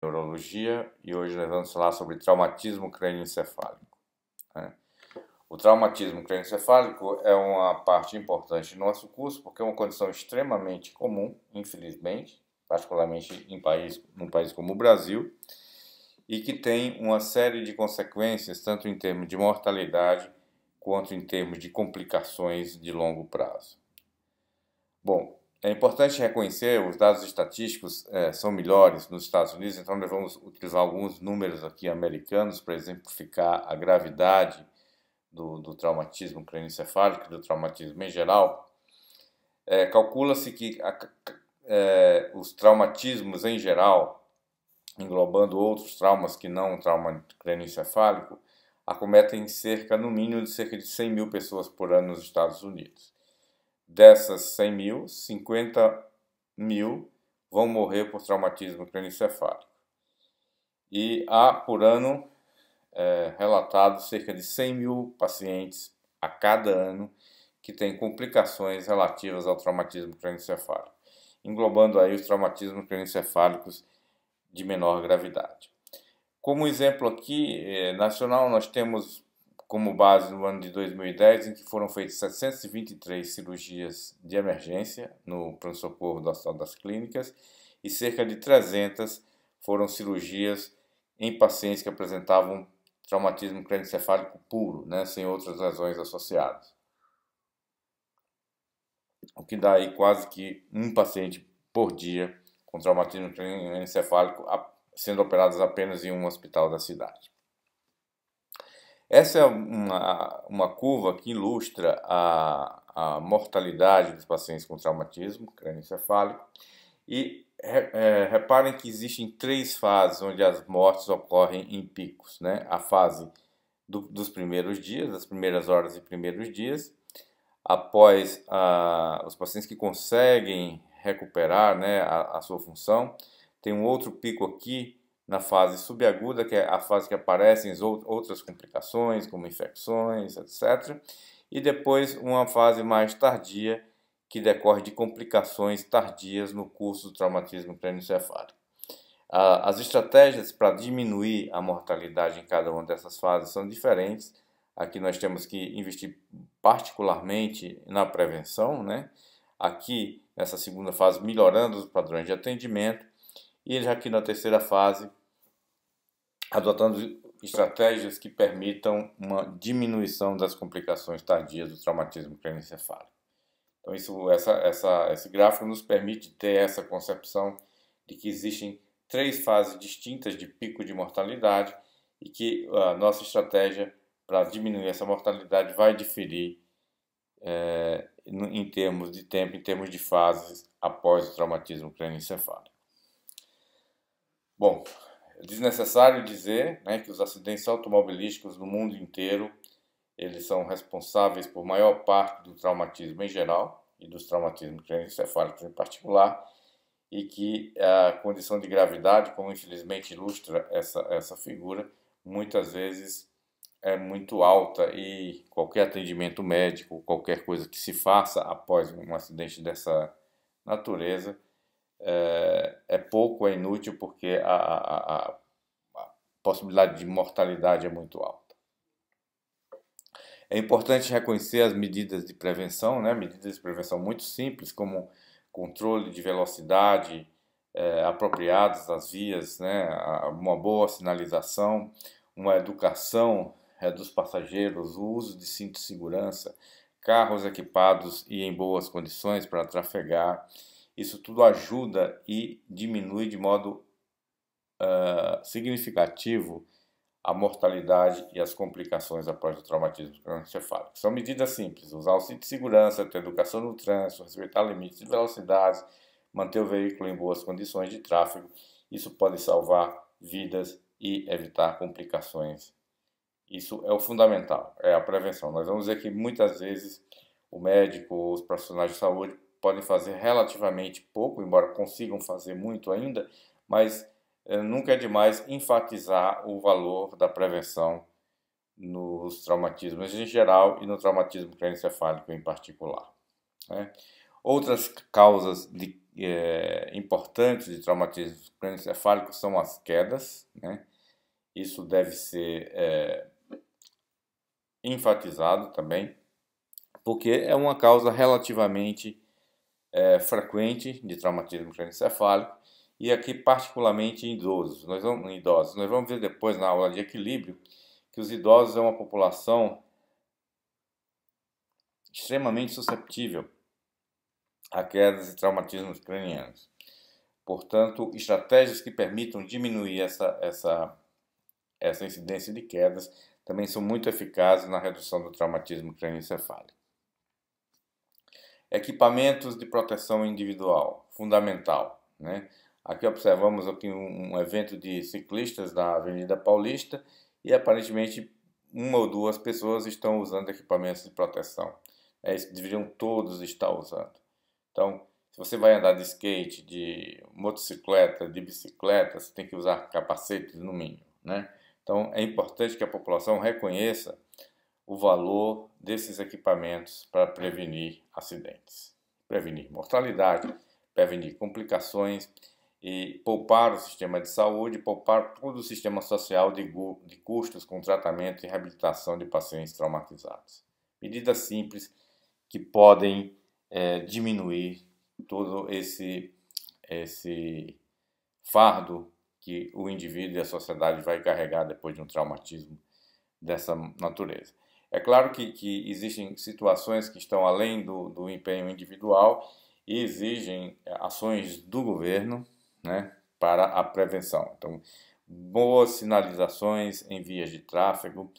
Neurologia e hoje nós vamos falar sobre traumatismo crânioencefálico, né? O traumatismo crânioencefálico é uma parte importante do nosso curso porque é uma condição extremamente comum, infelizmente, particularmente num país como o Brasil, e que tem uma série de consequências, tanto em termos de mortalidade quanto em termos de complicações de longo prazo. Bom, é importante reconhecer, os dados estatísticos são melhores nos Estados Unidos, então nós vamos utilizar alguns números aqui americanos para exemplificar a gravidade do traumatismo crânioencefálico, do traumatismo em geral. Calcula-se que os traumatismos em geral, englobando outros traumas que não o trauma crânioencefálico, acometem no mínimo de cerca de 100 mil pessoas por ano nos Estados Unidos. Dessas 100 mil, 50 mil vão morrer por traumatismo crânioencefálico. E há, por ano, relatados cerca de 100 mil pacientes a cada ano que têm complicações relativas ao traumatismo crânioencefálico, englobando aí os traumatismos crânioencefálicos de menor gravidade. Como exemplo aqui, nacional, nós temos como base no ano de 2010, em que foram feitas 723 cirurgias de emergência no pronto-socorro do Hospital das Clínicas e cerca de 300 foram cirurgias em pacientes que apresentavam traumatismo crânioencefálico puro, né, sem outras lesões associadas. O que dá aí quase que um paciente por dia com traumatismo crânioencefálico sendo operados apenas em um hospital da cidade. Essa é uma curva que ilustra a mortalidade dos pacientes com traumatismo crânioencefálico e reparem que existem 3 fases onde as mortes ocorrem em picos, né? A fase dos primeiros dias, das primeiras horas e primeiros dias, após os pacientes que conseguem recuperar, né, a sua função. Tem um outro pico aqui na fase subaguda, que é a fase que aparecem outras complicações, como infecções, etc. E depois uma fase mais tardia, que decorre de complicações tardias no curso do traumatismo crânioencefálico. As estratégias para diminuir a mortalidade em cada uma dessas fases são diferentes. Aqui nós temos que investir particularmente na prevenção, né? Aqui, nessa segunda fase, melhorando os padrões de atendimento. E já aqui na terceira fase, adotando estratégias que permitam uma diminuição das complicações tardias do traumatismo crânioencefálico. Então, esse gráfico nos permite ter essa concepção de que existem 3 fases distintas de pico de mortalidade e que a nossa estratégia para diminuir essa mortalidade vai diferir em termos de tempo, em termos de fases após o traumatismo crânioencefálico. Bom, é desnecessário dizer, né, que os acidentes automobilísticos no mundo inteiro eles são responsáveis por maior parte do traumatismo em geral e dos traumatismos crânioencefálicos em particular, e que a condição de gravidade, como infelizmente ilustra essa figura, muitas vezes é muito alta e qualquer atendimento médico, qualquer coisa que se faça após um acidente dessa natureza é pouco, é inútil, porque a possibilidade de mortalidade é muito alta. É importante reconhecer as medidas de prevenção, né? Medidas de prevenção muito simples, como controle de velocidade apropriadas das vias, né? Uma boa sinalização, uma educação dos passageiros, o uso de cinto de segurança, carros equipados e em boas condições para trafegar. Isso tudo ajuda e diminui de modo significativo a mortalidade e as complicações após o traumatismo crânioencefálico. São medidas simples: usar o cinto de segurança, ter educação no trânsito, respeitar limites de velocidade, manter o veículo em boas condições de tráfego. Isso pode salvar vidas e evitar complicações. Isso é o fundamental, é a prevenção. Nós vamos ver que muitas vezes o médico, os profissionais de saúde podem fazer relativamente pouco, embora consigam fazer muito ainda, mas nunca é demais enfatizar o valor da prevenção nos traumatismos em geral e no traumatismo crânioencefálico em particular, né? Outras causas importantes de traumatismo crânioencefálico são as quedas, né? Isso deve ser enfatizado também, porque é uma causa relativamente frequente de traumatismo crânioencefálico, e aqui particularmente em idosos. Nós vamos ver depois na aula de equilíbrio que os idosos é uma população extremamente susceptível a quedas e traumatismos cranianos. Portanto, estratégias que permitam diminuir essa incidência de quedas também são muito eficazes na redução do traumatismo crânioencefálico. Equipamentos de proteção individual, fundamental, né? Aqui observamos aqui um evento de ciclistas da Avenida Paulista e aparentemente uma ou duas pessoas estão usando equipamentos de proteção. Isso deveriam todos estar usando. Então, se você vai andar de skate, de motocicleta, de bicicleta, você tem que usar capacetes no mínimo, né? Então, é importante que a população reconheça o valor desses equipamentos para prevenir acidentes, prevenir mortalidade, prevenir complicações e poupar o sistema de saúde, poupar todo o sistema social de custos com tratamento e reabilitação de pacientes traumatizados. Medidas simples que podem diminuir todo esse fardo que o indivíduo e a sociedade vai carregar depois de um traumatismo dessa natureza. É claro que existem situações que estão além do empenho individual e exigem ações do governo, né, para a prevenção. Então, boas sinalizações em vias de tráfego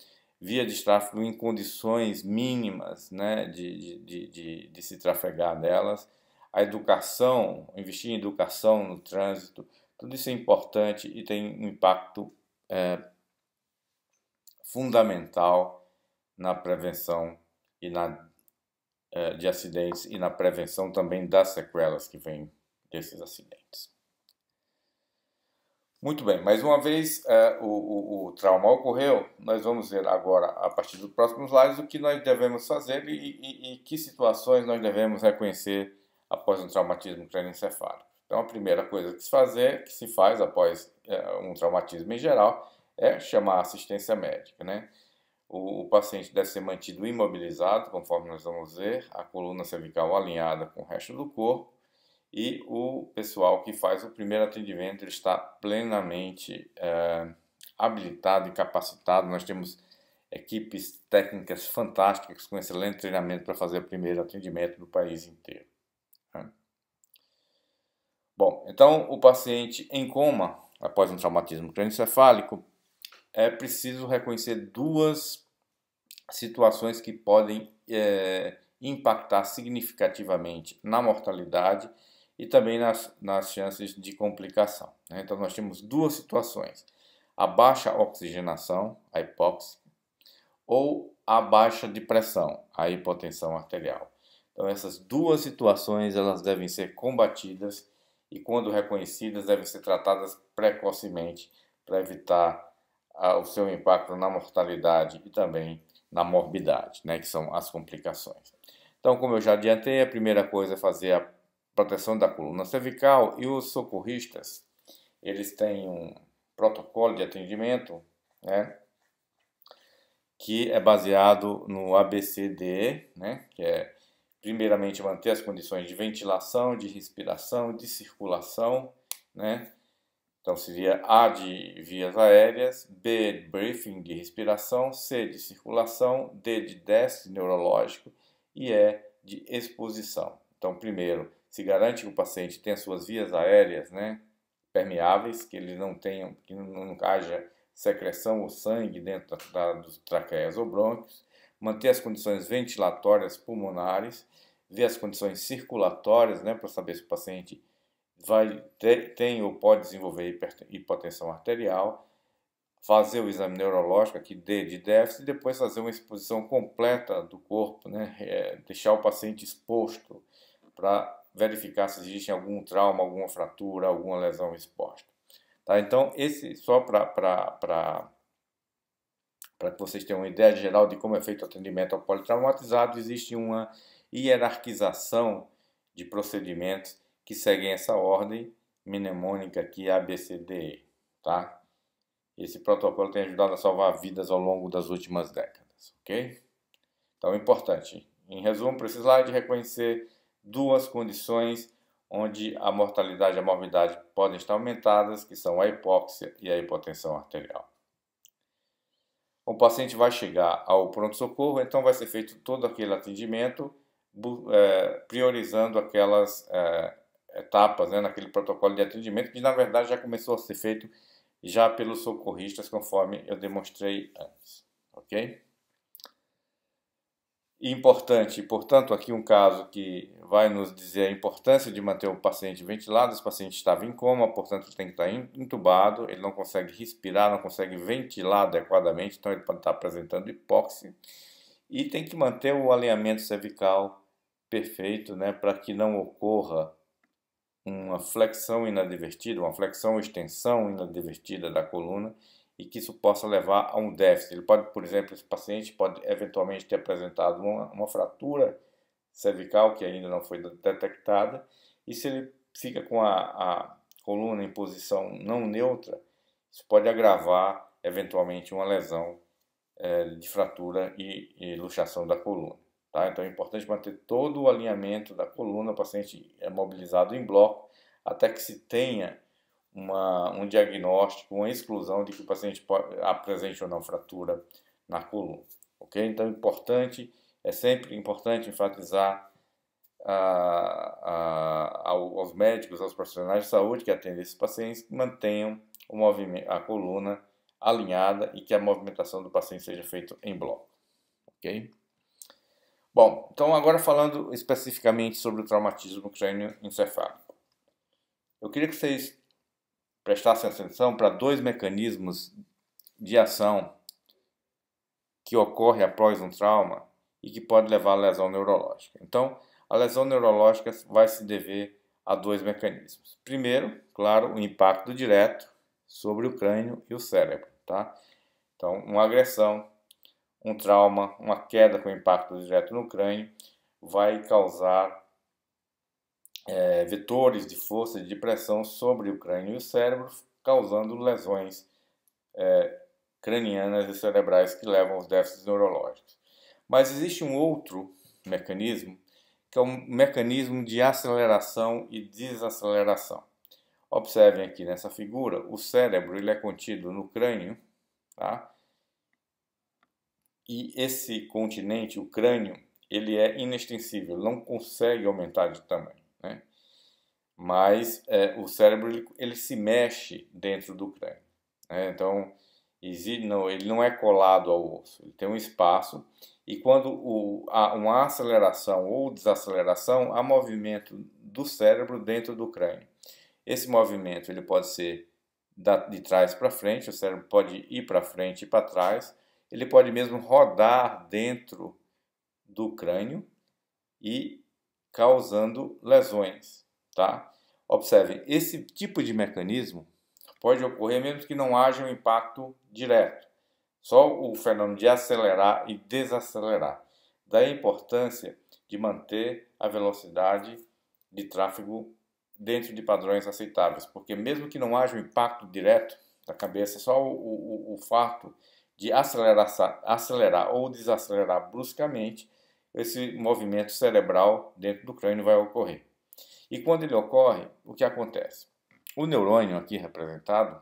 em condições mínimas, né, de se trafegar nelas, a educação, investir em educação no trânsito, tudo isso é importante e tem um impacto fundamental na prevenção e de acidentes e na prevenção também das sequelas que vêm desses acidentes. Muito bem, mais uma vez o trauma ocorreu, nós vamos ver agora, a partir dos próximos slides, o que nós devemos fazer e que situações nós devemos reconhecer após um traumatismo crânioencefálico. Então, a primeira coisa que se faz após um traumatismo em geral é chamar assistência médica, né? O paciente deve ser mantido imobilizado, conforme nós vamos ver, a coluna cervical alinhada com o resto do corpo, e o pessoal que faz o primeiro atendimento está plenamente habilitado e capacitado. Nós temos equipes técnicas fantásticas com excelente treinamento para fazer o primeiro atendimento no país inteiro. Bom, então o paciente em coma após um traumatismo crânioencefálico, é preciso reconhecer duas situações que podem impactar significativamente na mortalidade e também nas chances de complicação, né? Então, nós temos duas situações: a baixa oxigenação, a hipóxia, ou a baixa de pressão, a hipotensão arterial. Então, essas duas situações elas devem ser combatidas e, quando reconhecidas, devem ser tratadas precocemente para evitar o seu impacto na mortalidade e também na morbidade, né, que são as complicações. Então, como eu já adiantei, a primeira coisa é fazer a proteção da coluna cervical, e os socorristas, eles têm um protocolo de atendimento, né, que é baseado no ABCDE, né, que é primeiramente manter as condições de ventilação, de respiração, de circulação, né? Então seria A de vias aéreas, B de briefing de respiração, C de circulação, D de déficit neurológico e E de exposição. Então, primeiro, se garante que o paciente tenha suas vias aéreas, né, permeáveis, que ele não tenha, que não haja secreção ou sangue dentro dos traqueias ou brônquios, manter as condições ventilatórias pulmonares, ver as condições circulatórias, né, para saber se o paciente tem ou pode desenvolver hipotensão arterial, fazer o exame neurológico, aqui D de déficit, e depois fazer uma exposição completa do corpo, né, deixar o paciente exposto para verificar se existe algum trauma, alguma fratura, alguma lesão exposta. Tá? Então, esse só para que vocês tenham uma ideia geral de como é feito o atendimento ao politraumatizado, existe uma hierarquização de procedimentos que seguem essa ordem mnemônica aqui, ABCDE, tá? Esse protocolo tem ajudado a salvar vidas ao longo das últimas décadas, ok? Então, é importante. Em resumo, para esse slide, reconhecer duas condições onde a mortalidade e a morbidade podem estar aumentadas, que são a hipóxia e a hipotensão arterial. O paciente vai chegar ao pronto-socorro, então vai ser feito todo aquele atendimento, priorizando aquelas etapas, né, naquele protocolo de atendimento, que na verdade já começou a ser feito já pelos socorristas, conforme eu demonstrei antes, ok? Importante, portanto, aqui um caso que vai nos dizer a importância de manter o paciente ventilado. Esse paciente estava em coma, portanto, ele tem que estar entubado, ele não consegue respirar, não consegue ventilar adequadamente, então ele pode estar apresentando hipóxia. E tem que manter o alinhamento cervical perfeito, né, para que não ocorra uma flexão inadvertida, uma flexão ou extensão inadvertida da coluna, e que isso possa levar a um déficit. Ele pode, por exemplo, esse paciente pode eventualmente ter apresentado uma fratura cervical que ainda não foi detectada, e se ele fica com a coluna em posição não neutra, isso pode agravar eventualmente uma lesão de fratura e luxação da coluna. Tá? Então é importante manter todo o alinhamento da coluna, o paciente é mobilizado em bloco, até que se tenha um diagnóstico, uma exclusão de que o paciente apresente ou não fratura na coluna. Ok? Então é sempre importante enfatizar aos médicos, aos profissionais de saúde que atendem esses pacientes, que mantenham a coluna alinhada e que a movimentação do paciente seja feita em bloco. Ok? Bom, então agora falando especificamente sobre o traumatismo crânioencefálico. Eu queria que vocês prestassem atenção para dois mecanismos de ação que ocorrem após um trauma e que pode levar à lesão neurológica. Então, a lesão neurológica vai se dever a dois mecanismos. Primeiro, claro, o impacto direto sobre o crânio e o cérebro, tá? Então, uma agressão, um trauma, uma queda com impacto direto no crânio vai causar vetores de força e de pressão sobre o crânio e o cérebro, causando lesões cranianas e cerebrais que levam aos déficits neurológicos. Mas existe um outro mecanismo, que é um mecanismo de aceleração e desaceleração. Observem aqui nessa figura, o cérebro ele é contido no crânio, tá? E esse continente, o crânio, ele é inextensível, não consegue aumentar de tamanho, né? Mas o cérebro ele se mexe dentro do crânio, né? Então ele não é colado ao osso, ele tem um espaço, e quando há uma aceleração ou desaceleração, há movimento do cérebro dentro do crânio. Esse movimento ele pode ser de trás para frente, o cérebro pode ir para frente e para trás, ele pode mesmo rodar dentro do crânio e causando lesões, tá? Observem, esse tipo de mecanismo pode ocorrer mesmo que não haja um impacto direto, só o fenômeno de acelerar e desacelerar. Daí a importância de manter a velocidade de tráfego dentro de padrões aceitáveis, porque mesmo que não haja um impacto direto da cabeça, só o fato de acelerar ou desacelerar bruscamente, esse movimento cerebral dentro do crânio vai ocorrer. E quando ele ocorre, o que acontece? O neurônio aqui representado,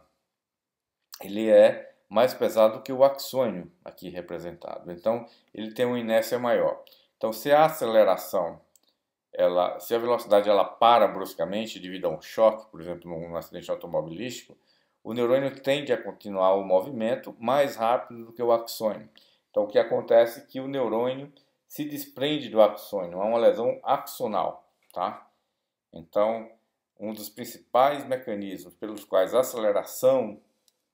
ele é mais pesado que o axônio aqui representado. Então, ele tem uma inércia maior. Então, se a aceleração, se a velocidade ela para bruscamente devido a um choque, por exemplo, num acidente automobilístico, o neurônio tende a continuar o movimento mais rápido do que o axônio. Então, o que acontece é que o neurônio se desprende do axônio, é uma lesão axonal, tá? Então, um dos principais mecanismos pelos quais a aceleração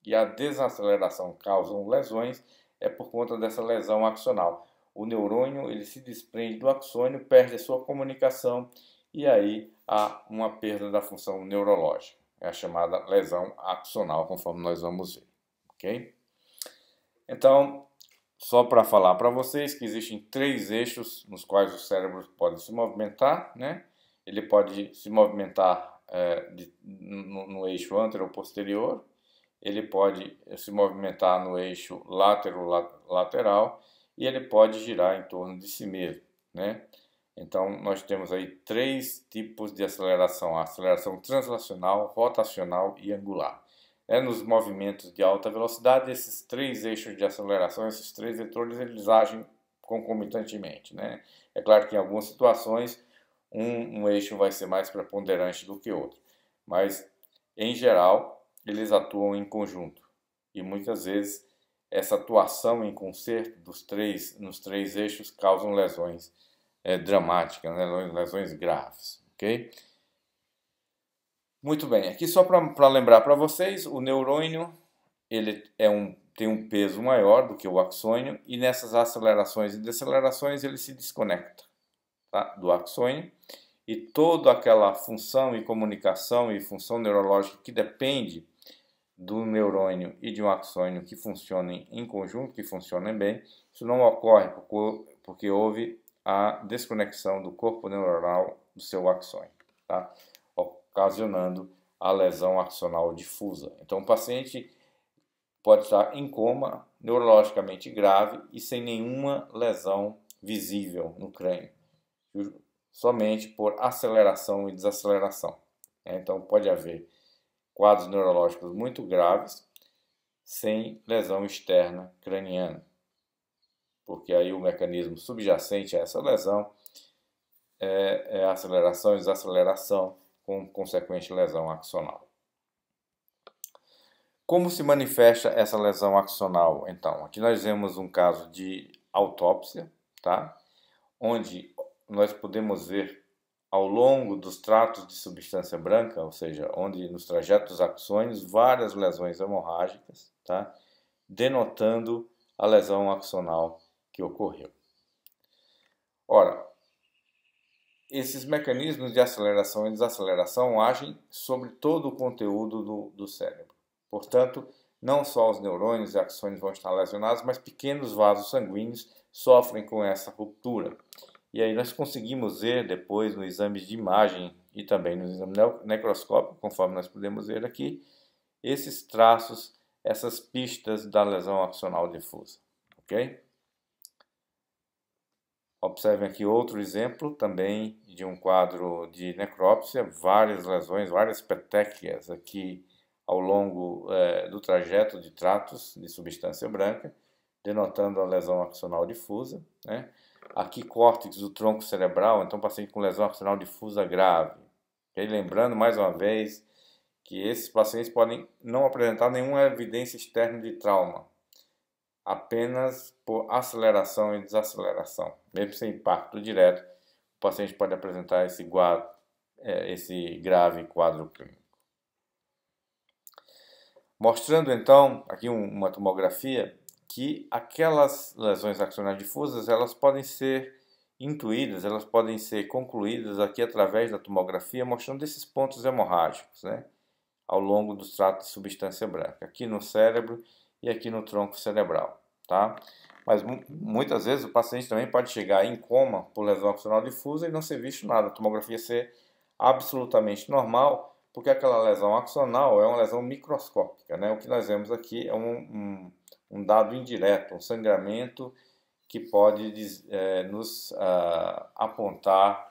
e a desaceleração causam lesões é por conta dessa lesão axonal. O neurônio ele se desprende do axônio, perde a sua comunicação e aí há uma perda da função neurológica. É a chamada lesão axonal, conforme nós vamos ver. Ok? Então, só para falar para vocês que existem 3 eixos nos quais o cérebro pode se movimentar, né? ele pode se movimentar no eixo antero-posterior, ele pode se movimentar no eixo lateral e ele pode girar em torno de si mesmo, né? Então, nós temos aí 3 tipos de aceleração: a aceleração translacional, rotacional e angular. Nos movimentos de alta velocidade, esses 3 eixos de aceleração, esses 3 vetores, eles agem concomitantemente, né? É claro que em algumas situações um eixo vai ser mais preponderante do que outro, mas em geral eles atuam em conjunto e muitas vezes essa atuação em concerto nos 3 eixos causam lesões dramáticas, né? Lesões graves, ok? Muito bem, aqui só para lembrar para vocês, o neurônio ele tem um peso maior do que o axônio e nessas acelerações e decelerações ele se desconecta, tá, do axônio, e toda aquela função e comunicação e função neurológica que depende do neurônio e de um axônio que funcionem em conjunto, que funcionem bem, isso não ocorre porque houve a desconexão do corpo neuronal do seu axônio, tá, ocasionando a lesão axonal difusa. Então o paciente pode estar em coma, neurologicamente grave e sem nenhuma lesão visível no crânio, somente por aceleração e desaceleração. Então pode haver quadros neurológicos muito graves sem lesão externa craniana, porque aí o mecanismo subjacente a essa lesão é aceleração e desaceleração com consequente lesão axonal. Como se manifesta essa lesão axonal? Então, aqui nós vemos um caso de autópsia, tá? Onde nós podemos ver ao longo dos tratos de substância branca, ou seja, onde nos trajetos dos axônios, várias lesões hemorrágicas, tá? Denotando a lesão axonal que ocorreu. Ora, esses mecanismos de aceleração e desaceleração agem sobre todo o conteúdo do cérebro. Portanto, não só os neurônios e axônios vão estar lesionados, mas pequenos vasos sanguíneos sofrem com essa ruptura. E aí nós conseguimos ver depois no exame de imagem e também no exame necroscópico, conforme nós podemos ver aqui, esses traços, essas pistas da lesão axonal difusa, ok? Observem aqui outro exemplo também de um quadro de necrópsia, várias lesões, várias petequias aqui ao longo do trajeto de tratos de substância branca, denotando a lesão axonal difusa, né? Aqui córtex do tronco cerebral, então paciente com lesão axonal difusa grave. E lembrando mais uma vez que esses pacientes podem não apresentar nenhuma evidência externa de trauma, apenas por aceleração e desaceleração. Mesmo sem impacto direto, o paciente pode apresentar esse grave quadro clínico. Mostrando então aqui uma tomografia que aquelas lesões axonais difusas elas podem ser intuídas, elas podem ser concluídas aqui através da tomografia, mostrando esses pontos hemorrágicos, né, ao longo dos tratos de substância branca, aqui no cérebro e aqui no tronco cerebral, tá? Mas muitas vezes o paciente também pode chegar em coma por lesão axonal difusa e não ser visto nada, a tomografia ser absolutamente normal, porque aquela lesão axonal é uma lesão microscópica, né? O que nós vemos aqui é um dado indireto, um sangramento que pode nos apontar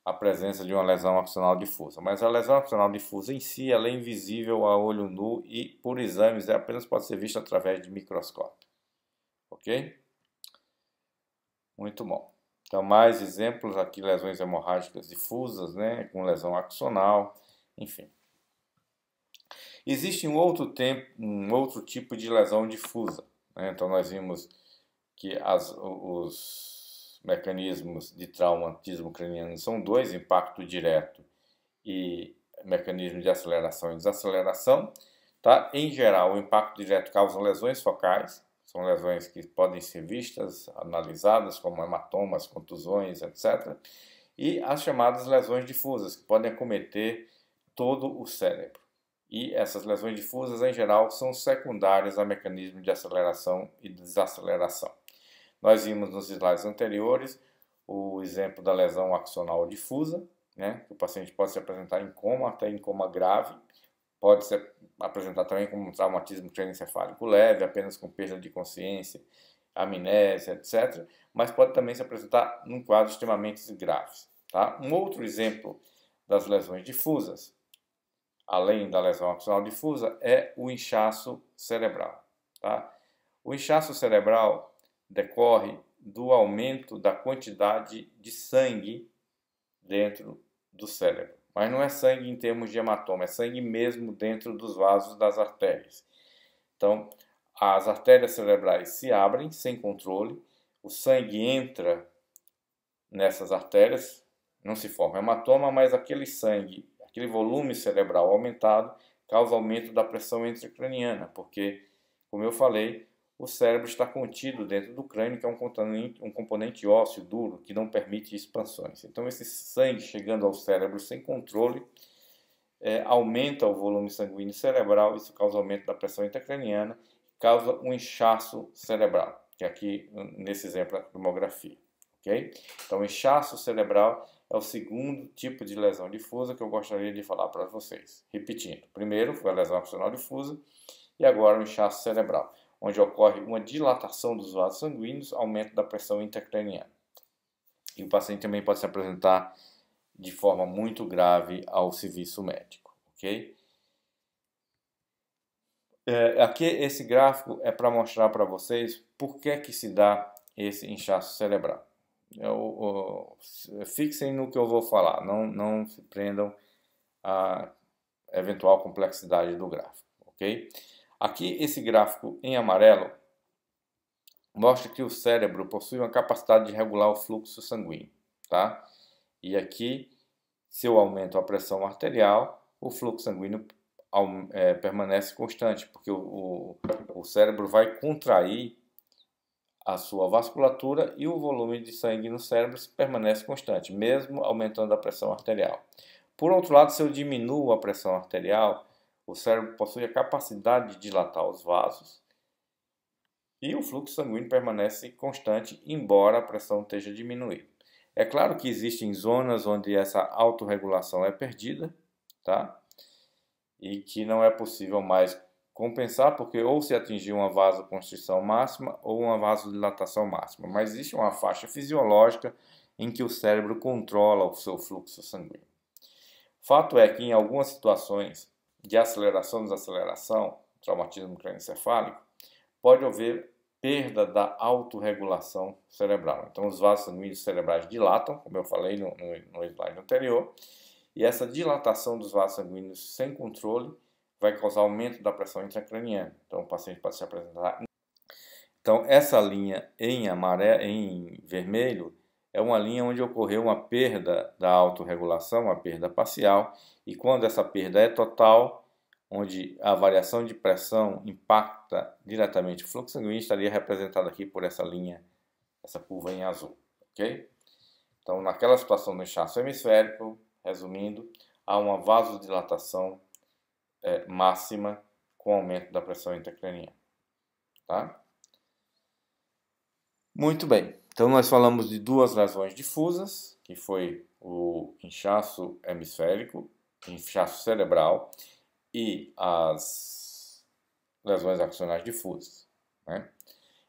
a presença de uma lesão axonal difusa. Mas a lesão axonal difusa em si ela é invisível a olho nu e por exames apenas pode ser vista através de microscópio. Ok? Muito bom. Então mais exemplos aqui, lesões hemorrágicas difusas, né, com lesão axonal, enfim. Existe um outro tipo de lesão difusa, né? Então nós vimos que os mecanismos de traumatismo craniano são 2, impacto direto e mecanismo de aceleração e desaceleração. Tá? Em geral, o impacto direto causa lesões focais, são lesões que podem ser vistas, analisadas como hematomas, contusões, etc. E as chamadas lesões difusas, que podem acometer todo o cérebro. E essas lesões difusas, em geral, são secundárias a mecanismo de aceleração e desaceleração. Nós vimos nos slides anteriores o exemplo da lesão axonal difusa, né? O paciente pode se apresentar em coma, até em coma grave, pode se apresentar também como um traumatismo crânioencefálico leve, apenas com perda de consciência, amnésia, etc. Mas pode também se apresentar num quadro extremamente grave. Tá? Um outro exemplo das lesões difusas, além da lesão axonal difusa, é o inchaço cerebral. Tá? O inchaço cerebral decorre do aumento da quantidade de sangue dentro do cérebro. Mas não é sangue em termos de hematoma, é sangue mesmo dentro dos vasos das artérias. Então, as artérias cerebrais se abrem sem controle, o sangue entra nessas artérias, não se forma hematoma, mas aquele sangue, aquele volume cerebral aumentado, causa aumento da pressão intracraniana, porque, como eu falei, o cérebro está contido dentro do crânio, que é um componente ósseo duro, que não permite expansões. Então, esse sangue chegando ao cérebro sem controle, aumenta o volume sanguíneo cerebral, isso causa aumento da pressão intracraniana, causa um inchaço cerebral, que aqui, nesse exemplo, é a tomografia. Okay? Então, o inchaço cerebral é o segundo tipo de lesão difusa que eu gostaria de falar para vocês. Repetindo, primeiro foi a lesão axonal difusa e agora o inchaço cerebral, onde ocorre uma dilatação dos vasos sanguíneos, aumento da pressão intracraniana. E o paciente também pode se apresentar de forma muito grave ao serviço médico, ok? Aqui esse gráfico é para mostrar para vocês por que se dá esse inchaço cerebral. Fixem no que eu vou falar, não se prendam à eventual complexidade do gráfico, ok? Aqui esse gráfico em amarelo mostra que o cérebro possui uma capacidade de regular o fluxo sanguíneo, tá? E aqui, se eu aumento a pressão arterial, o fluxo sanguíneo permanece constante, porque o cérebro vai contrair a sua vasculatura e o volume de sangue no cérebro permanece constante, mesmo aumentando a pressão arterial. Por outro lado, se eu diminuo a pressão arterial, o cérebro possui a capacidade de dilatar os vasos e o fluxo sanguíneo permanece constante, embora a pressão esteja diminuída. É claro que existem zonas onde essa autorregulação é perdida, tá? E que não é possível mais compensar, porque ou se atingir uma vasoconstrição máxima ou uma vasodilatação máxima. Mas existe uma faixa fisiológica em que o cérebro controla o seu fluxo sanguíneo. Fato é que em algumas situações de aceleração, desaceleração, traumatismo crânioencefálico, pode haver perda da autorregulação cerebral. Então, os vasos sanguíneos cerebrais dilatam, como eu falei no slide anterior, e essa dilatação dos vasos sanguíneos sem controle vai causar aumento da pressão intracraniana. Então, o paciente pode se apresentar. Então, essa linha em amarelo, em vermelho, é uma linha onde ocorreu uma perda da autorregulação, uma perda parcial, e quando essa perda é total, onde a variação de pressão impacta diretamente o fluxo sanguíneo, estaria representado aqui por essa linha, essa curva em azul, ok? Então, naquela situação do inchaço hemisférico, resumindo, há uma vasodilatação máxima com aumento da pressão intracraniana, tá? Muito bem, então nós falamos de duas lesões difusas, que foi o inchaço hemisférico, inchaço cerebral e as lesões axonais difusas, né?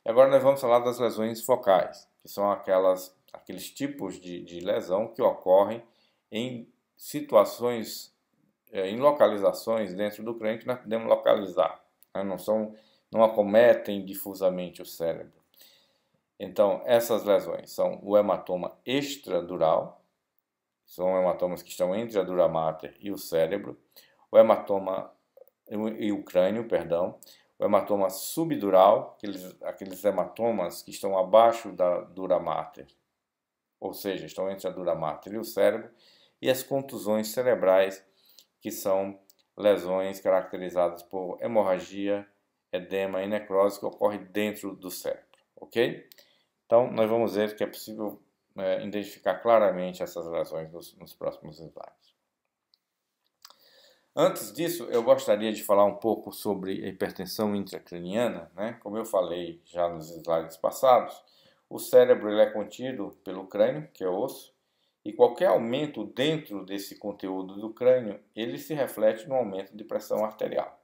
E agora nós vamos falar das lesões focais, que são aqueles tipos de lesão que ocorrem em situações, em localizações dentro do crânio que nós podemos localizar, né? Não acometem difusamente o cérebro. Então, essas lesões são o hematoma extradural, são hematomas que estão entre a dura mater e o cérebro, o hematoma e o crânio, perdão, o hematoma subdural, aqueles hematomas que estão abaixo da dura mater, ou seja, estão entre a dura mater e o cérebro, e as contusões cerebrais, que são lesões caracterizadas por hemorragia, edema e necrose que ocorre dentro do cérebro, ok? Então, nós vamos ver que é possível identificar claramente essas lesões nos próximos slides. Antes disso, eu gostaria de falar um pouco sobre a hipertensão intracraniana, né? Como eu falei já nos slides passados, o cérebro ele é contido pelo crânio, que é osso, E qualquer aumento dentro desse conteúdo do crânio, ele se reflete no aumento de pressão arterial.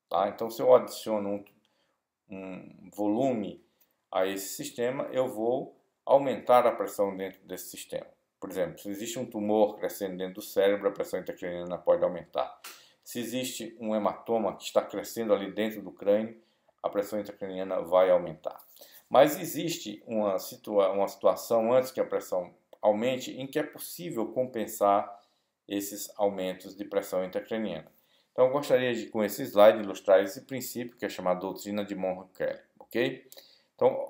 Tá? Então, se eu adiciono um volume a esse sistema, eu vou aumentar a pressão dentro desse sistema. Por exemplo, se existe um tumor crescendo dentro do cérebro, a pressão intracraniana pode aumentar. Se existe um hematoma que está crescendo ali dentro do crânio, a pressão intracraniana vai aumentar. Mas existe uma situação antes que a pressão aumente em que é possível compensar esses aumentos de pressão intracraniana. Então, eu gostaria de, com esse slide, ilustrar esse princípio, que é chamado doutrina de Monro-Kelly, ok? Então,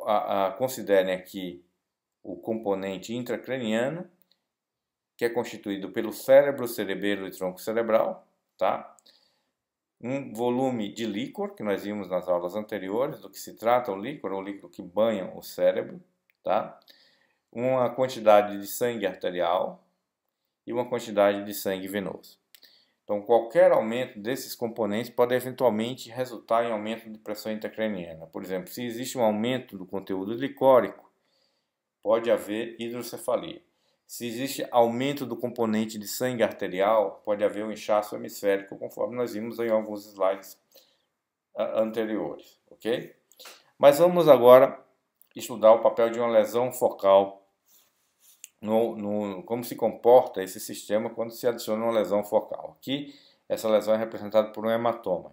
considerem aqui o componente intracraniano, que é constituído pelo cérebro, cerebelo e tronco cerebral, tá? Um volume de líquor, que nós vimos nas aulas anteriores, do que se trata o líquido que banha o cérebro, tá? Uma quantidade de sangue arterial e uma quantidade de sangue venoso. Então, qualquer aumento desses componentes pode eventualmente resultar em aumento de pressão intracraniana. Por exemplo, se existe um aumento do conteúdo glicórico, pode haver hidrocefalia. Se existe aumento do componente de sangue arterial, pode haver um inchaço hemisférico, conforme nós vimos em alguns slides anteriores, ok? Mas vamos agora estudar o papel de uma lesão focal, como se comporta esse sistema quando se adiciona uma lesão focal. Aqui, essa lesão é representada por um hematoma.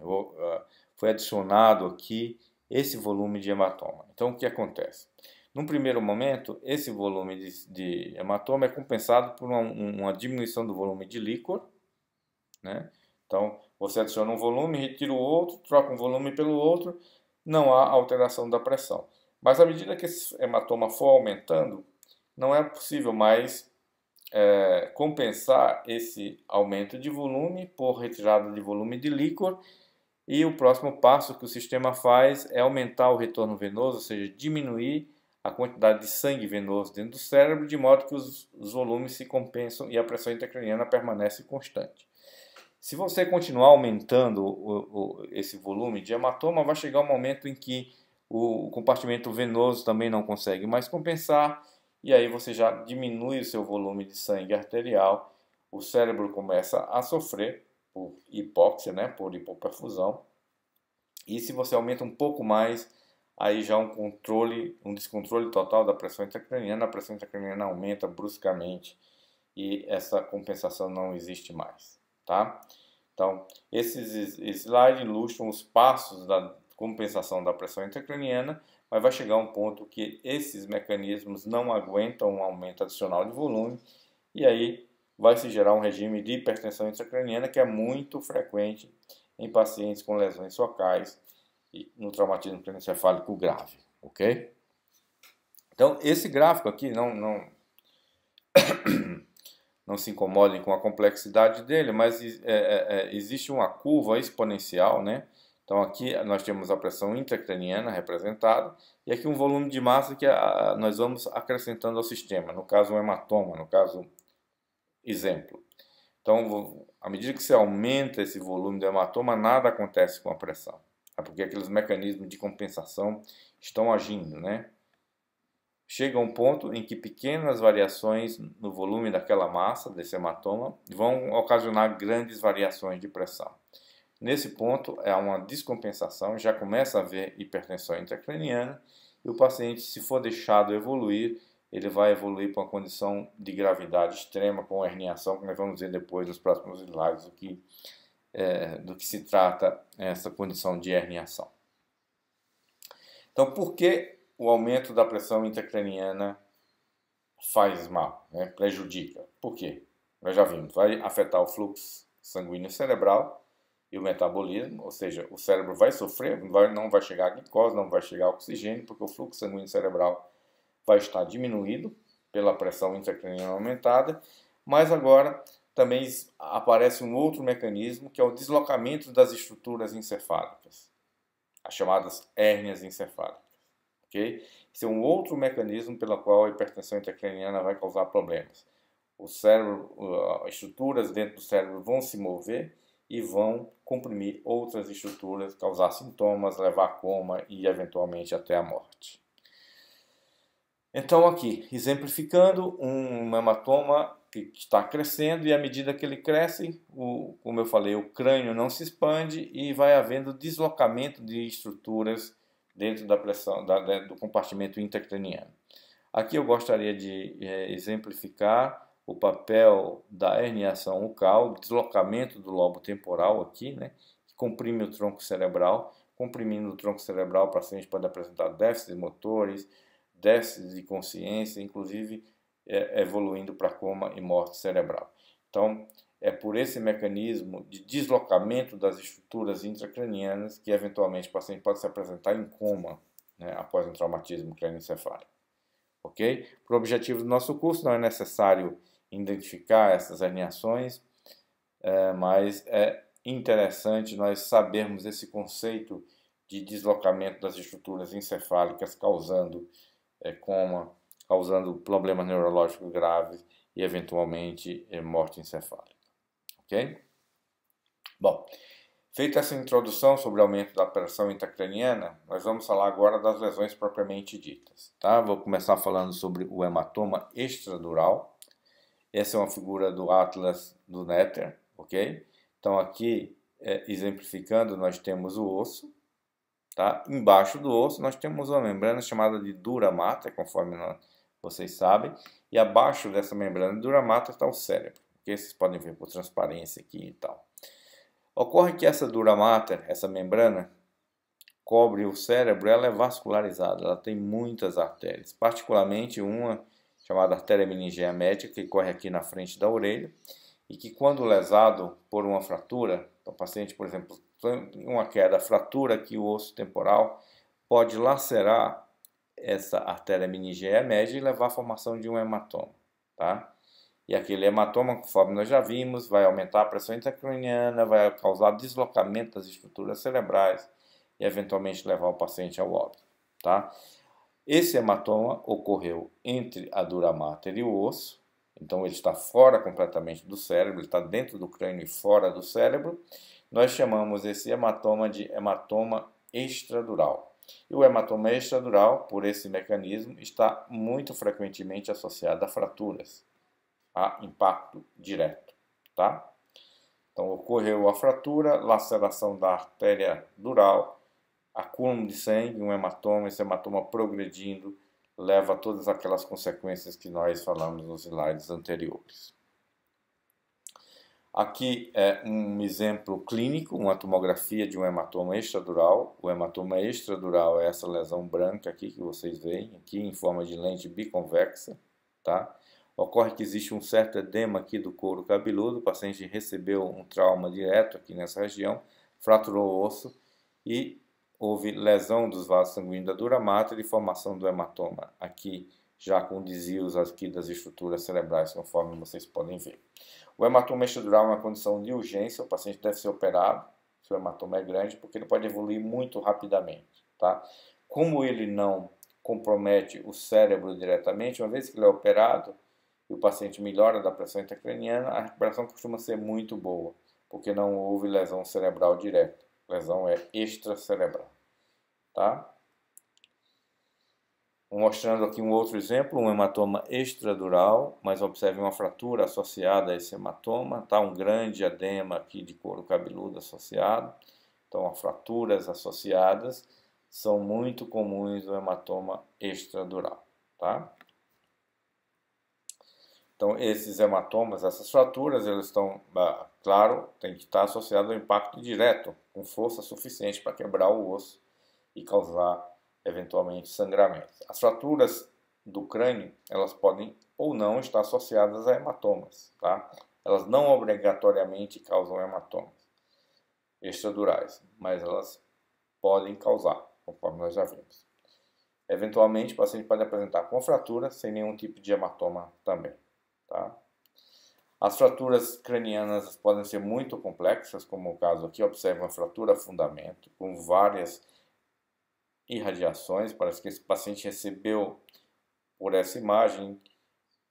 Foi adicionado aqui esse volume de hematoma. Então, o que acontece? Num primeiro momento, esse volume de hematoma é compensado por uma diminuição do volume de líquor, né? Então, você adiciona um volume, retira o outro, troca um volume pelo outro, não há alteração da pressão. Mas à medida que esse hematoma for aumentando, não é possível mais compensar esse aumento de volume por retirada de volume de líquor. E o próximo passo que o sistema faz é aumentar o retorno venoso, ou seja, diminuir a quantidade de sangue venoso dentro do cérebro, de modo que os volumes se compensam e a pressão intracraniana permanece constante. Se você continuar aumentando esse volume de hematoma, vai chegar um momento em que o compartimento venoso também não consegue mais compensar, e aí você já diminui o seu volume de sangue arterial, o cérebro começa a sofrer por hipóxia, né, por hipoperfusão, e se você aumenta um pouco mais, aí já um descontrole total da pressão intracraniana, a pressão intracraniana aumenta bruscamente e essa compensação não existe mais, tá? Então, esses slides ilustram os passos da compensação da pressão intracraniana, mas vai chegar um ponto que esses mecanismos não aguentam um aumento adicional de volume e aí vai se gerar um regime de hipertensão intracraniana que é muito frequente em pacientes com lesões focais e no traumatismo cranioencefálico grave, ok? Então, esse gráfico aqui não se incomodem com a complexidade dele, mas existe uma curva exponencial, né? Então aqui nós temos a pressão intracraniana representada e aqui um volume de massa que nós vamos acrescentando ao sistema, no caso um hematoma, no caso exemplo. Então, à medida que você aumenta esse volume do hematoma, nada acontece com a pressão, porque aqueles mecanismos de compensação estão agindo, né? Chega um ponto em que pequenas variações no volume daquela massa, desse hematoma, vão ocasionar grandes variações de pressão. Nesse ponto, há uma descompensação, já começa a haver hipertensão intracraniana, e o paciente, se for deixado evoluir, ele vai evoluir para uma condição de gravidade extrema, com herniação, que nós vamos ver depois nos próximos slides do que se trata essa condição de herniação. Então, por que o aumento da pressão intracraniana faz mal, né? Prejudica? Por quê? Nós já vimos, vai afetar o fluxo sanguíneo cerebral e o metabolismo, ou seja, o cérebro vai sofrer, não vai chegar glicose, não vai chegar oxigênio, porque o fluxo sanguíneo cerebral vai estar diminuído pela pressão intracraniana aumentada, mas agora também aparece um outro mecanismo, que é o deslocamento das estruturas encefálicas, as chamadas hérnias encefálicas. Okay? Esse é um outro mecanismo pelo qual a hipertensão intracraniana vai causar problemas. O cérebro, as estruturas dentro do cérebro vão se mover e vão comprimir outras estruturas, causar sintomas, levar a coma e eventualmente até a morte. Então aqui, exemplificando um hematoma que está crescendo e à medida que ele cresce, como eu falei, o crânio não se expande e vai havendo deslocamento de estruturas dentro da pressão do compartimento intracraniano. Aqui eu gostaria de exemplificar o papel da herniação bucal, deslocamento do lobo temporal aqui, né, que comprime o tronco cerebral. Comprimindo o tronco cerebral, o paciente pode apresentar déficits motores, déficits de consciência, inclusive evoluindo para coma e morte cerebral. Então, é por esse mecanismo de deslocamento das estruturas intracranianas que, eventualmente, o paciente pode se apresentar em coma, né, após um traumatismo crânioencefálico. Ok? Para o objetivo do nosso curso, não é necessário identificar essas herniações, mas é interessante nós sabermos esse conceito de deslocamento das estruturas encefálicas causando coma, causando problemas neurológicos graves e eventualmente morte encefálica. Ok? Bom, feita essa introdução sobre o aumento da pressão intracraniana, nós vamos falar agora das lesões propriamente ditas. Tá? Vou começar falando sobre o hematoma extradural. Essa é uma figura do Atlas do Netter, ok? Então aqui, exemplificando, nós temos o osso, tá? Embaixo do osso nós temos uma membrana chamada de dura mater, conforme vocês sabem, e abaixo dessa membrana de dura mater está o cérebro, que vocês podem ver por transparência aqui e tal. Ocorre que essa dura mater, essa membrana, cobre o cérebro, ela é vascularizada, ela tem muitas artérias, particularmente uma chamada artéria meningea média, que corre aqui na frente da orelha, e que quando lesado por uma fratura, então o paciente, por exemplo, tem uma queda, fratura aqui o osso temporal, pode lacerar essa artéria meningea média e levar à formação de um hematoma, tá? E aquele hematoma, conforme nós já vimos, vai aumentar a pressão intracraniana, vai causar deslocamento das estruturas cerebrais e eventualmente levar o paciente ao óbito, tá? Esse hematoma ocorreu entre a dura mater e o osso, então ele está fora completamente do cérebro, ele está dentro do crânio e fora do cérebro. Nós chamamos esse hematoma de hematoma extradural. E o hematoma extradural, por esse mecanismo, está muito frequentemente associado a fraturas, a impacto direto, tá? Então ocorreu a fratura, laceração da artéria dural, acúmulo de sangue, um hematoma, esse hematoma progredindo leva a todas aquelas consequências que nós falamos nos slides anteriores. Aqui é um exemplo clínico, uma tomografia de um hematoma extradural. O hematoma extradural é essa lesão branca aqui que vocês veem, aqui em forma de lente biconvexa, tá? Ocorre que existe um certo edema aqui do couro cabeludo, o paciente recebeu um trauma direto aqui nessa região, fraturou o osso e houve lesão dos vasos sanguíneos da dura mater e formação do hematoma aqui, já com desvios aqui das estruturas cerebrais, conforme vocês podem ver. O hematoma extradural é uma condição de urgência, o paciente deve ser operado, se o hematoma é grande, porque ele pode evoluir muito rapidamente, tá? Como ele não compromete o cérebro diretamente, uma vez que ele é operado e o paciente melhora da pressão intracraniana, a recuperação costuma ser muito boa, porque não houve lesão cerebral direta. A lesão é extracerebral, tá? Mostrando aqui um outro exemplo, um hematoma extradural, mas observe uma fratura associada a esse hematoma, tá? Um grande edema aqui de couro cabeludo associado. Então, as fraturas associadas são muito comuns no hematoma extradural, tá? Então, esses hematomas, essas fraturas, eles estão, claro, tem que estar associado ao impacto direto, com força suficiente para quebrar o osso e causar eventualmente sangramento. As fraturas do crânio, elas podem ou não estar associadas a hematomas, tá? Elas não obrigatoriamente causam hematomas extradurais, mas elas podem causar, conforme nós já vimos. Eventualmente, o paciente pode apresentar com fratura sem nenhum tipo de hematoma também, tá? As fraturas cranianas podem ser muito complexas, como o caso aqui, observa uma fratura fundamento, com várias irradiações. Parece que esse paciente recebeu, por essa imagem,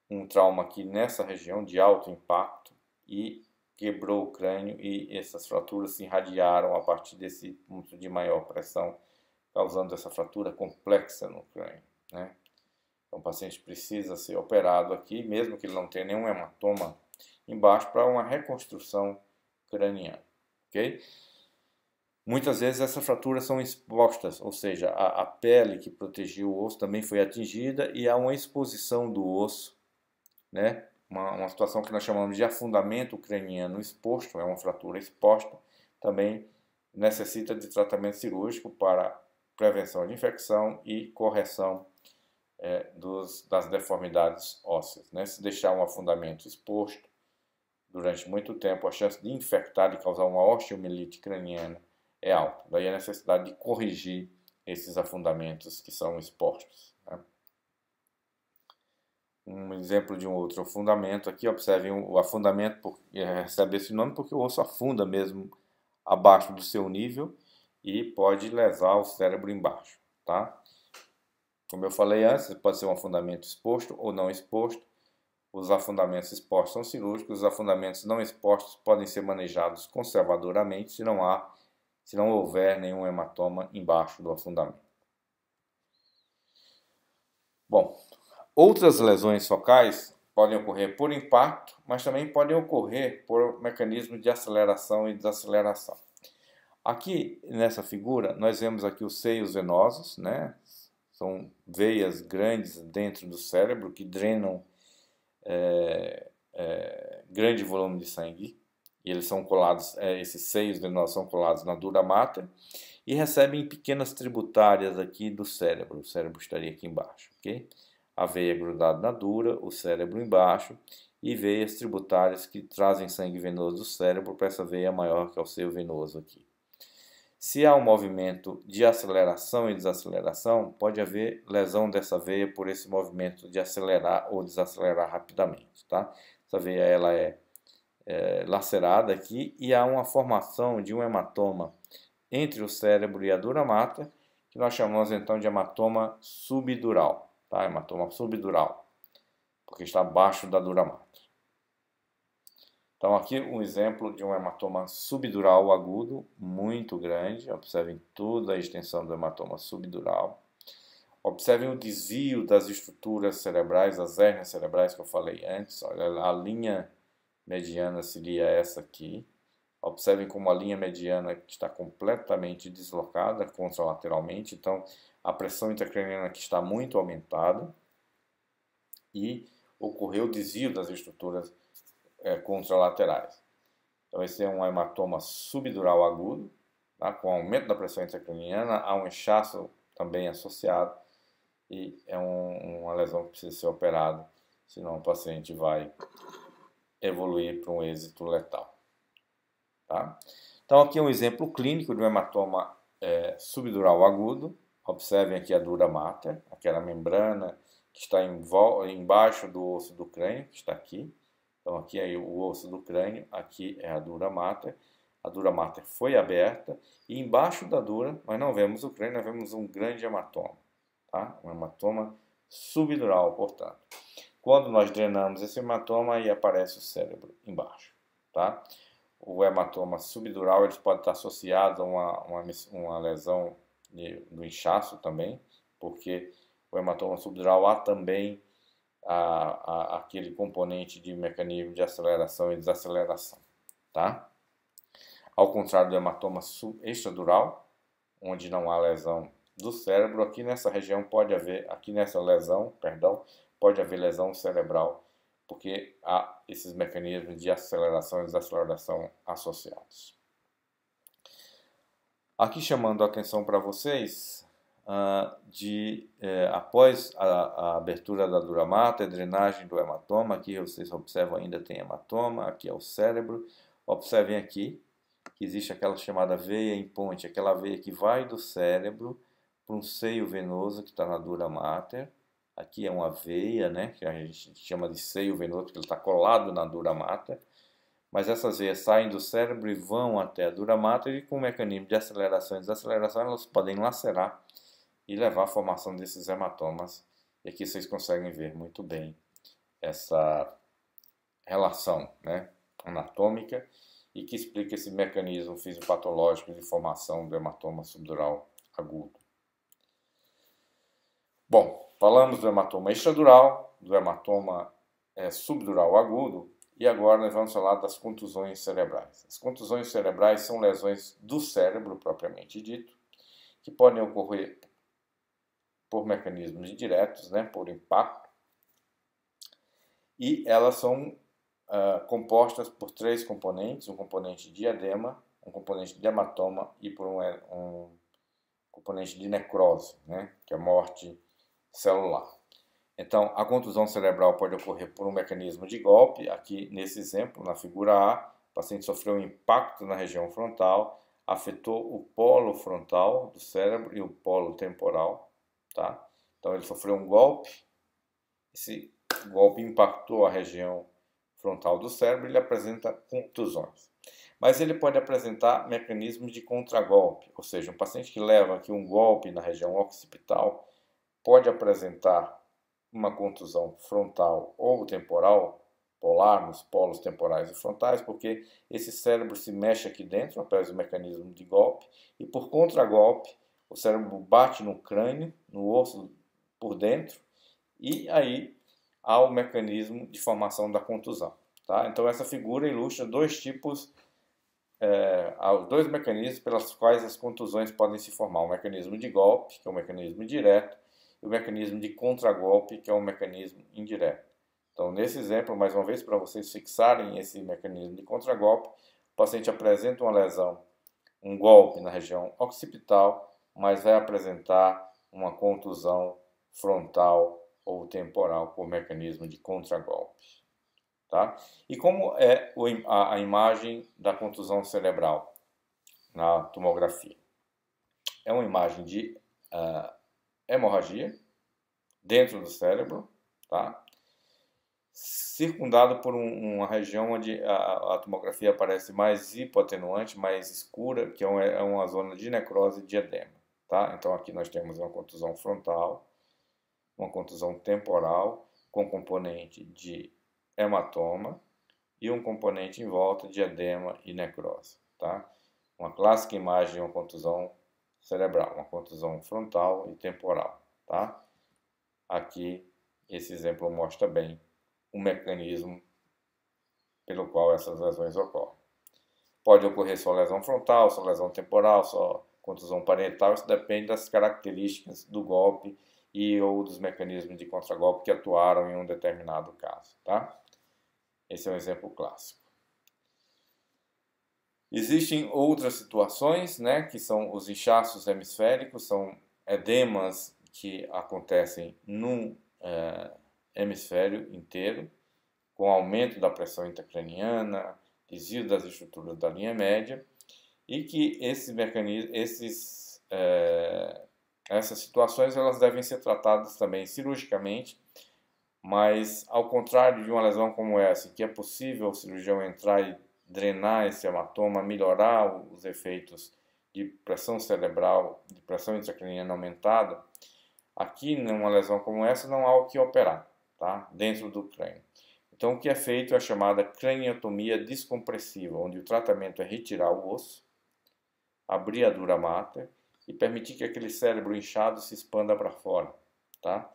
um trauma aqui nessa região de alto impacto e quebrou o crânio e essas fraturas se irradiaram a partir desse ponto de maior pressão, causando essa fratura complexa no crânio, né? Então, o paciente precisa ser operado aqui, mesmo que ele não tenha nenhum hematoma embaixo, para uma reconstrução craniana, ok? Muitas vezes essas fraturas são expostas, ou seja, a pele que protegia o osso também foi atingida e há uma exposição do osso, né? Uma situação que nós chamamos de afundamento craniano exposto, é uma fratura exposta, também necessita de tratamento cirúrgico para prevenção de infecção e correção das deformidades ósseas, né? Se deixar um afundamento exposto durante muito tempo, a chance de infectar e causar uma osteomielite craniana é alta. Daí a necessidade de corrigir esses afundamentos que são expostos, né? Um exemplo de um outro afundamento aqui, observem o afundamento, recebe esse nome porque o osso afunda mesmo abaixo do seu nível e pode levar o cérebro embaixo, tá? Como eu falei antes, pode ser um afundamento exposto ou não exposto. Os afundamentos expostos são cirúrgicos, os afundamentos não expostos podem ser manejados conservadoramente se não houver nenhum hematoma embaixo do afundamento. Bom, outras lesões focais podem ocorrer por impacto, mas também podem ocorrer por mecanismos de aceleração e desaceleração. Aqui nessa figura nós vemos aqui os seios venosos, né? São veias grandes dentro do cérebro que drenam grande volume de sangue. E eles são colados, esses seios venosos são colados na dura mater e recebem pequenas tributárias aqui do cérebro. O cérebro estaria aqui embaixo, ok? A veia grudada na dura, o cérebro embaixo e veias tributárias que trazem sangue venoso do cérebro para essa veia maior que é o seio venoso aqui. Se há um movimento de aceleração e desaceleração, pode haver lesão dessa veia por esse movimento de acelerar ou desacelerar rapidamente, tá? Essa veia ela é lacerada aqui e há uma formação de um hematoma entre o cérebro e a dura mater, que nós chamamos então de hematoma subdural, tá? Hematoma subdural, porque está abaixo da dura mater. Então aqui um exemplo de um hematoma subdural agudo, muito grande. Observem toda a extensão do hematoma subdural. Observem o desvio das estruturas cerebrais, as hérnias cerebrais que eu falei antes. Olha, a linha mediana seria essa aqui. Observem como a linha mediana está completamente deslocada contralateralmente. Então a pressão intracraniana aqui está muito aumentada e ocorreu o desvio das estruturas contralaterais. Então esse é um hematoma subdural agudo, tá? Com aumento da pressão intracraniana, há um inchaço também associado e é uma lesão que precisa ser operada, senão o paciente vai evoluir para um êxito letal, tá? Então aqui é um exemplo clínico de um hematoma subdural agudo. Observem aqui a dura mater, aquela membrana que está embaixo do osso do crânio, que está aqui. Então aqui é o osso do crânio, aqui é a dura mater. A dura mater foi aberta e embaixo da dura nós não vemos o crânio, nós vemos um grande hematoma, tá? Um hematoma subdural, portanto. Quando nós drenamos esse hematoma, aí aparece o cérebro embaixo, tá? O hematoma subdural ele pode estar associado a uma lesão do inchaço também, porque o hematoma subdural há também aquele componente de mecanismo de aceleração e desaceleração, tá? Ao contrário do hematoma extradural, onde não há lesão do cérebro, aqui nessa região pode haver, pode haver lesão cerebral, porque há esses mecanismos de aceleração e desaceleração associados. Aqui chamando a atenção para vocês, após a abertura da dura mater, drenagem do hematoma, aqui vocês observam ainda tem hematoma, aqui é o cérebro. Observem aqui que existe aquela chamada veia em ponte, aquela veia que vai do cérebro para um seio venoso que está na dura mater. Aqui é uma veia, né, que a gente chama de seio venoso, porque ele está colado na dura mater. Mas essas veias saem do cérebro e vão até a dura mater e com o mecanismo de aceleração e desaceleração elas podem lacerar e levar à formação desses hematomas. E aqui vocês conseguem ver muito bem essa relação, né, anatômica e que explica esse mecanismo fisiopatológico de formação do hematoma subdural agudo. Bom, Falamos do hematoma extradural, do hematoma subdural agudo, e agora nós vamos falar das contusões cerebrais. As contusões cerebrais são lesões do cérebro, propriamente dito, que podem ocorrer por mecanismos diretos, né, por impacto, e elas são compostas por 3 componentes, um componente de edema, um componente de hematoma e por um componente de necrose, né, que é a morte celular. Então, a contusão cerebral pode ocorrer por um mecanismo de golpe. Aqui, nesse exemplo, na figura A, o paciente sofreu um impacto na região frontal, afetou o polo frontal do cérebro e o polo temporal, tá? Então, ele sofreu um golpe, esse golpe impactou a região frontal do cérebro e ele apresenta contusões. Mas ele pode apresentar mecanismos de contragolpe, ou seja, um paciente que leva aqui um golpe na região occipital pode apresentar uma contusão frontal ou temporal, polar, nos polos temporais e frontais, porque esse cérebro se mexe aqui dentro, através do mecanismo de golpe, e por contragolpe, o cérebro bate no crânio, no osso por dentro, e aí há o mecanismo de formação da contusão. Tá? Então essa figura ilustra dois tipos, dois mecanismos pelos quais as contusões podem se formar. O mecanismo de golpe, que é um mecanismo direto, e o mecanismo de contragolpe, que é um mecanismo indireto. Então, nesse exemplo, mais uma vez, para vocês fixarem esse mecanismo de contragolpe, o paciente apresenta uma lesão, um golpe na região occipital, mas vai apresentar uma contusão frontal ou temporal por mecanismo de contragolpe. Tá? E como é a imagem da contusão cerebral na tomografia? É uma imagem de hemorragia dentro do cérebro, tá? Circundado por uma região onde a tomografia aparece mais hipoatenuante, mais escura, que é uma zona de necrose de edema. Tá? Então aqui nós temos uma contusão frontal, uma contusão temporal com componente de hematoma e um componente em volta de edema e necrose. Tá? Uma clássica imagem de uma contusão cerebral, uma contusão frontal e temporal. Tá? Aqui esse exemplo mostra bem o mecanismo pelo qual essas lesões ocorrem. Pode ocorrer só lesão frontal, só lesão temporal, só contusão parietal, isso depende das características do golpe e ou dos mecanismos de contragolpe que atuaram em um determinado caso. Tá? Esse é um exemplo clássico. Existem outras situações, né, que são os inchaços hemisféricos, são edemas que acontecem num hemisfério inteiro, com aumento da pressão intracraniana, desvio das estruturas da linha média, e que essas situações elas devem ser tratadas também cirurgicamente, mas ao contrário de uma lesão como essa, que é possível o cirurgião entrar e drenar esse hematoma, melhorar os efeitos de pressão cerebral, de pressão intracraniana aumentada, aqui, numa lesão como essa, não há o que operar, tá? Dentro do crânio. Então, o que é feito é a chamada craniotomia descompressiva, onde o tratamento é retirar o osso, abrir a dura mater e permitir que aquele cérebro inchado se expanda para fora, tá?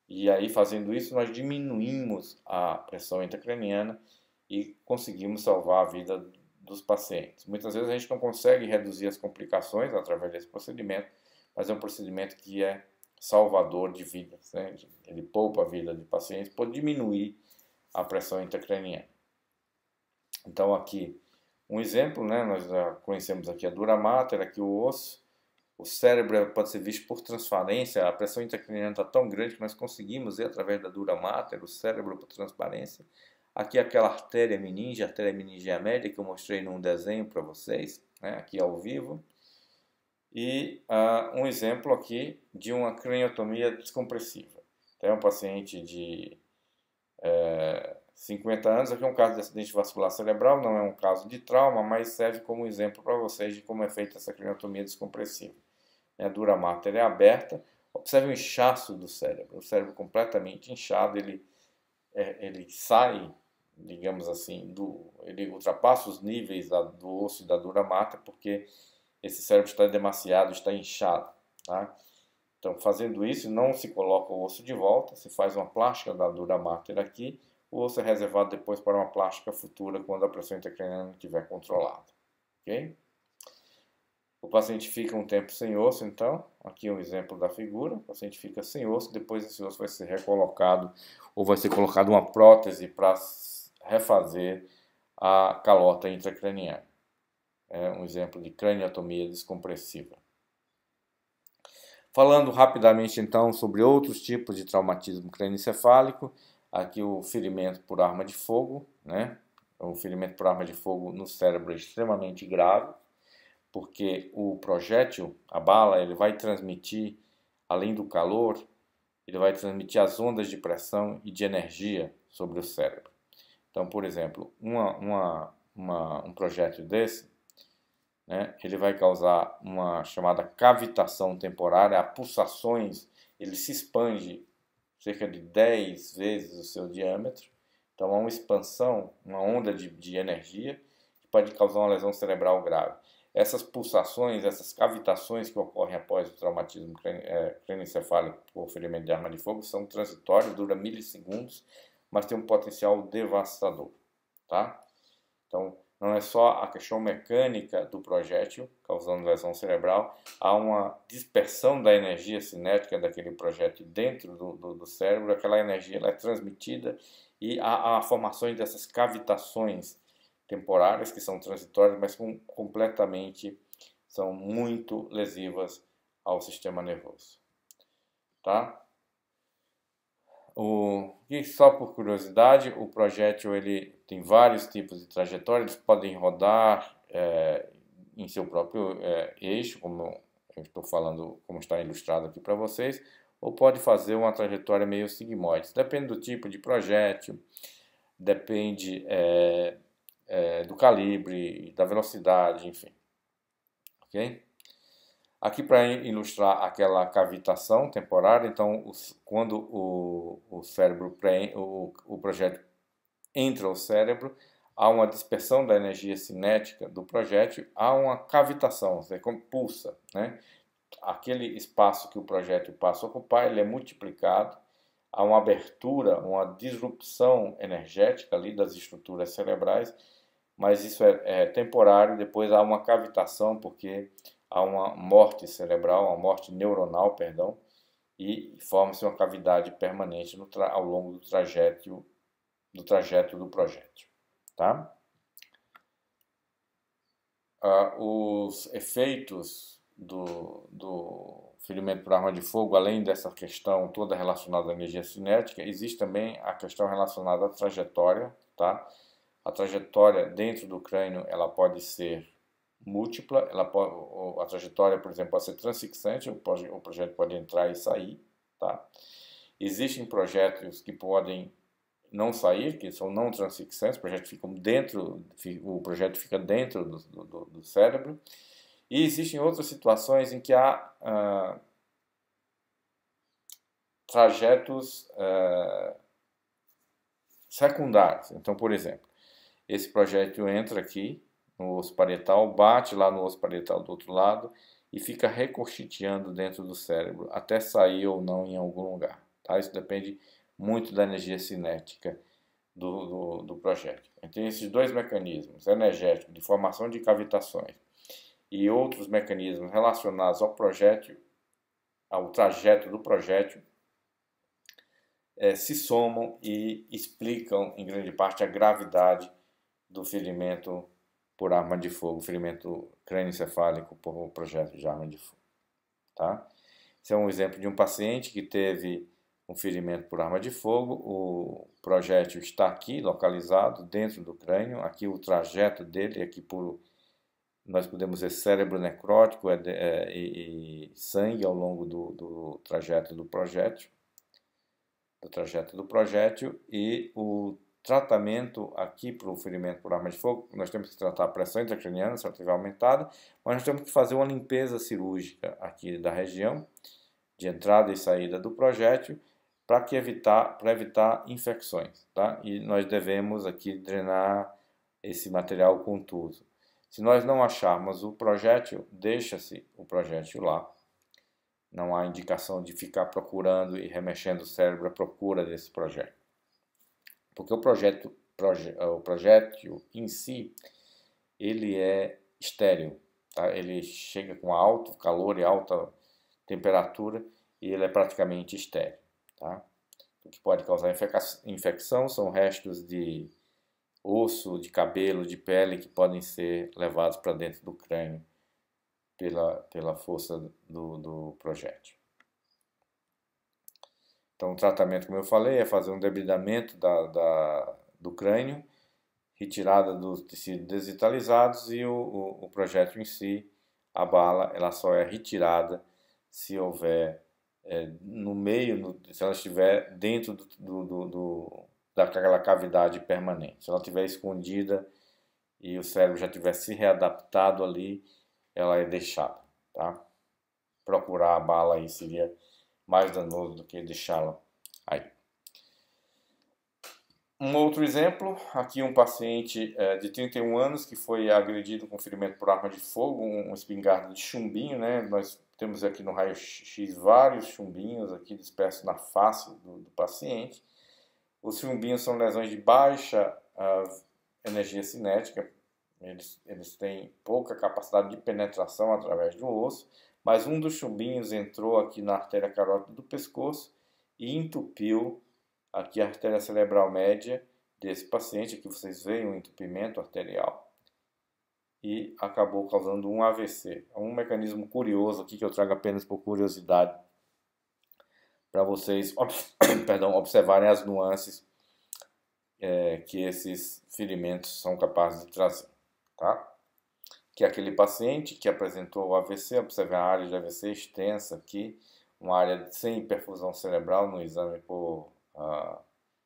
E aí, fazendo isso, nós diminuímos a pressão intracraniana e conseguimos salvar a vida dos pacientes. Muitas vezes a gente não consegue reduzir as complicações através desse procedimento, mas é um procedimento que é salvador de vidas, né? Ele poupa a vida de pacientes por diminuir a pressão intracraniana. Então aqui um exemplo, né? Nós já conhecemos aqui a dura mater, aqui o osso. O cérebro pode ser visto por transparência, a pressão intracraniana está tão grande que nós conseguimos ver através da dura mater o cérebro por transparência. Aqui aquela artéria meningea média que eu mostrei num desenho para vocês, né? Aqui ao vivo. E um exemplo aqui de uma craniotomia descompressiva. Então, é um paciente de 50 anos, aqui é um caso de acidente vascular cerebral, não é um caso de trauma, mas serve como exemplo para vocês de como é feita essa craniotomia descompressiva. A dura mater é aberta, observe o inchaço do cérebro, o cérebro completamente inchado, ele sai, digamos assim, ele ultrapassa os níveis do osso e da dura mater, porque esse cérebro está demasiado, está inchado. Tá? Então, fazendo isso, não se coloca o osso de volta, se faz uma plástica da dura mater aqui, o osso é reservado depois para uma plástica futura quando a pressão intracraniana estiver controlada. Ok? O paciente fica um tempo sem osso, então, aqui é um exemplo da figura, o paciente fica sem osso, depois esse osso vai ser recolocado ou vai ser colocado uma prótese para refazer a calota intracraniana. É um exemplo de craniotomia descompressiva. Falando rapidamente então sobre outros tipos de traumatismo crânioencefálico, aqui o ferimento por arma de fogo, né? O ferimento por arma de fogo no cérebro é extremamente grave, porque o projétil, a bala, ele vai transmitir, além do calor, ele vai transmitir as ondas de pressão e de energia sobre o cérebro. Então, por exemplo, um projétil desse, né, ele vai causar uma chamada cavitação temporária, pulsações, ele se expande cerca de 10 vezes o seu diâmetro, então há uma expansão, uma onda de energia, que pode causar uma lesão cerebral grave. Essas pulsações, essas cavitações que ocorrem após o traumatismo crânioencefálico por ferimento de arma de fogo são transitórias, duram milissegundos, mas tem um potencial devastador, tá? Então, não é só a questão mecânica do projétil causando lesão cerebral, há uma dispersão da energia cinética daquele projétil dentro do cérebro, aquela energia ela é transmitida e há formações dessas cavitações temporárias que são transitórias, mas completamente são muito lesivas ao sistema nervoso, tá? E só por curiosidade, o projétil ele tem vários tipos de trajetória, eles podem rodar em seu próprio eixo, como eu estou falando, como está ilustrado aqui para vocês, ou pode fazer uma trajetória meio sigmoide. Depende do tipo de projétil, depende do calibre, da velocidade, enfim. Ok? Aqui para ilustrar aquela cavitação temporária, então quando o cérebro, o projétil entra ao cérebro, há uma dispersão da energia cinética do projétil, há uma cavitação, ou seja, como pulsa, né? Aquele espaço que o projétil passa a ocupar, ele é multiplicado, há uma abertura, uma disrupção energética ali das estruturas cerebrais, mas isso é temporário, depois há uma cavitação, porque há uma morte cerebral, uma morte neuronal, perdão, e forma-se uma cavidade permanente ao longo do trajeto do projétil. Tá? Os efeitos do ferimento por arma de fogo, além dessa questão toda relacionada à energia cinética, existe também a questão relacionada à trajetória. Tá? A trajetória dentro do crânio ela pode ser múltipla, a trajetória, por exemplo, pode ser transfixante, o projétil pode entrar e sair. Tá? Existem projéteis que podem não sair, que são não transfixantes, o projétil fica dentro do cérebro. E existem outras situações em que há trajetos secundários. Então, por exemplo, esse projétil entra aqui no osso parietal, bate lá no osso parietal do outro lado e fica ricocheteando dentro do cérebro, até sair ou não em algum lugar. Tá? Isso depende muito da energia cinética do projétil. Tem esses dois mecanismos, energético, de formação de cavitações, e outros mecanismos relacionados ao projétil, ao trajeto do projétil, se somam e explicam, em grande parte, a gravidade do ferimento por arma de fogo, ferimento crânioencefálico por projétil de arma de fogo. Tá? Esse é um exemplo de um paciente que teve um ferimento por arma de fogo, o projétil está aqui, localizado dentro do crânio, aqui o trajeto dele, aqui nós podemos ver cérebro necrótico e sangue ao longo do trajeto do projétil, e o tratamento aqui para o ferimento por arma de fogo, nós temos que tratar a pressão intracraniana, se ela estiver aumentada, mas nós temos que fazer uma limpeza cirúrgica aqui da região de entrada e saída do projétil para evitar infecções, tá? E nós devemos aqui drenar esse material contuso. Se nós não acharmos o projétil, deixa-se o projétil lá não há indicação de ficar procurando e remexendo o cérebro à procura desse projétil. Porque o projétil em si, ele é estéril, tá? Ele chega com alto calor e alta temperatura e ele é praticamente estéril, tá? O que pode causar infecção são restos de osso, de cabelo, de pele que podem ser levados para dentro do crânio pela força do projétil. Então, o tratamento, como eu falei, é fazer um debridamento do crânio, retirada dos tecidos desvitalizados e o projétil em si, a bala, ela só é retirada se houver no meio, se ela estiver dentro daquela cavidade permanente. Se ela estiver escondida e o cérebro já tiver se readaptado ali, ela é deixada, tá? Procurar a bala aí seria mais danoso do que deixá-la aí. Um outro exemplo, aqui um paciente de 31 anos que foi agredido com ferimento por arma de fogo, um espingarda de chumbinho, né? Nós temos aqui no raio-x vários chumbinhos aqui dispersos na face do paciente. Os chumbinhos são lesões de baixa energia cinética, eles têm pouca capacidade de penetração através do osso, mas um dos chumbinhos entrou aqui na artéria carótida do pescoço e entupiu aqui a artéria cerebral média desse paciente. Aqui vocês veem um entupimento arterial e acabou causando um AVC. É um mecanismo curioso aqui que eu trago apenas por curiosidade para vocês observarem as nuances que esses ferimentos são capazes de trazer, tá? Que é aquele paciente que apresentou o AVC, observe a área de AVC extensa aqui, uma área sem perfusão cerebral no exame por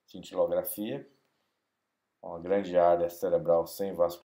cintilografia, uma grande área cerebral sem vasculatura.